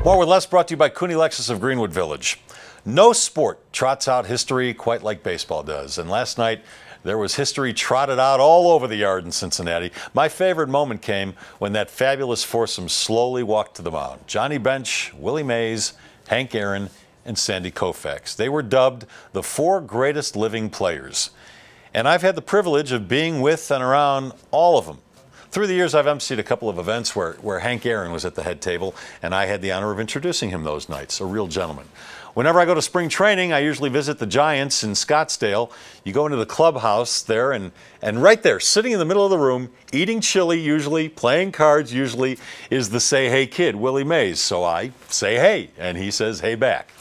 More with Less brought to you by Cooney Lexus of Greenwood Village. No sport trots out history quite like baseball does. And last night, there was history trotted out all over the yard in Cincinnati. My favorite moment came when that fabulous foursome slowly walked to the mound. Johnny Bench, Willie Mays, Hank Aaron, and Sandy Koufax. They were dubbed the four greatest living players. And I've had the privilege of being with and around all of them. Through the years, I've emceed a couple of events where Hank Aaron was at the head table, and I had the honor of introducing him those nights, a real gentleman. Whenever I go to spring training, I usually visit the Giants in Scottsdale. You go into the clubhouse there, and right there, sitting in the middle of the room, eating chili usually, playing cards usually, is the say hey kid, Willie Mays. So I say hey, and he says hey back.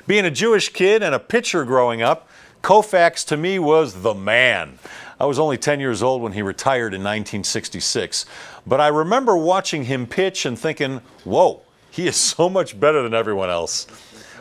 Being a Jewish kid and a pitcher growing up, Koufax to me was the man. I was only 10 years old when he retired in 1966, but I remember watching him pitch and thinking, whoa, he is so much better than everyone else.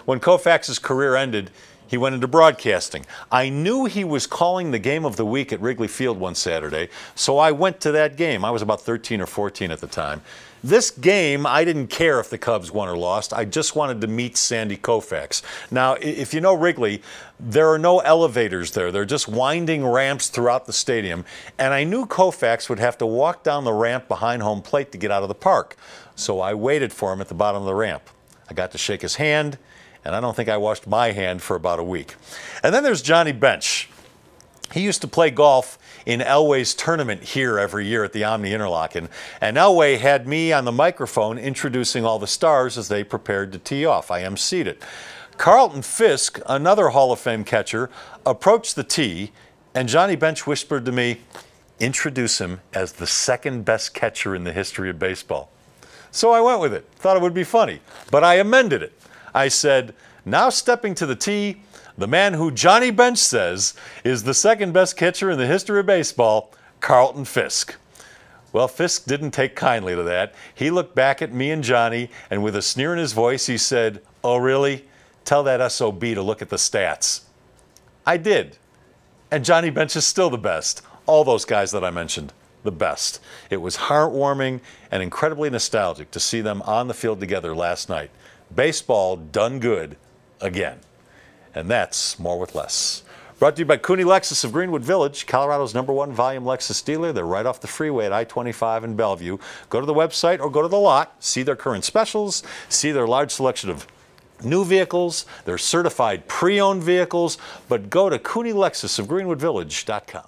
When Koufax's career ended, he went into broadcasting. I knew he was calling the game of the week at Wrigley Field one Saturday, so I went to that game. I was about 13 or 14 at the time. This game, I didn't care if the Cubs won or lost. I just wanted to meet Sandy Koufax. Now, if you know Wrigley, there are no elevators there. They're just winding ramps throughout the stadium. And I knew Koufax would have to walk down the ramp behind home plate to get out of the park. So I waited for him at the bottom of the ramp. I got to shake his hand, and I don't think I washed my hand for about a week. And then there's Johnny Bench. He used to play golf in Elway's tournament here every year at the Omni Interlochen, and Elway had me on the microphone introducing all the stars as they prepared to tee off. I emceed it. Carlton Fisk, another Hall of Fame catcher, approached the tee, and Johnny Bench whispered to me, introduce him as the second best catcher in the history of baseball. So I went with it, thought it would be funny, but I amended it. I said, now stepping to the tee, the man who Johnny Bench says is the second best catcher in the history of baseball, Carlton Fisk. Well, Fisk didn't take kindly to that. He looked back at me and Johnny, and with a sneer in his voice, he said, oh, really? Tell that SOB to look at the stats. I did. And Johnny Bench is still the best. All those guys that I mentioned, the best. It was heartwarming and incredibly nostalgic to see them on the field together last night. Baseball done good again. And that's More with Less. Brought to you by Cooney Lexus of Greenwood Village, Colorado's #1 volume Lexus dealer. They're right off the freeway at I-25 in Bellevue. Go to the website or go to the lot, see their current specials, see their large selection of new vehicles, their certified pre-owned vehicles, but go to CooneyLexusofGreenwoodVillage.com.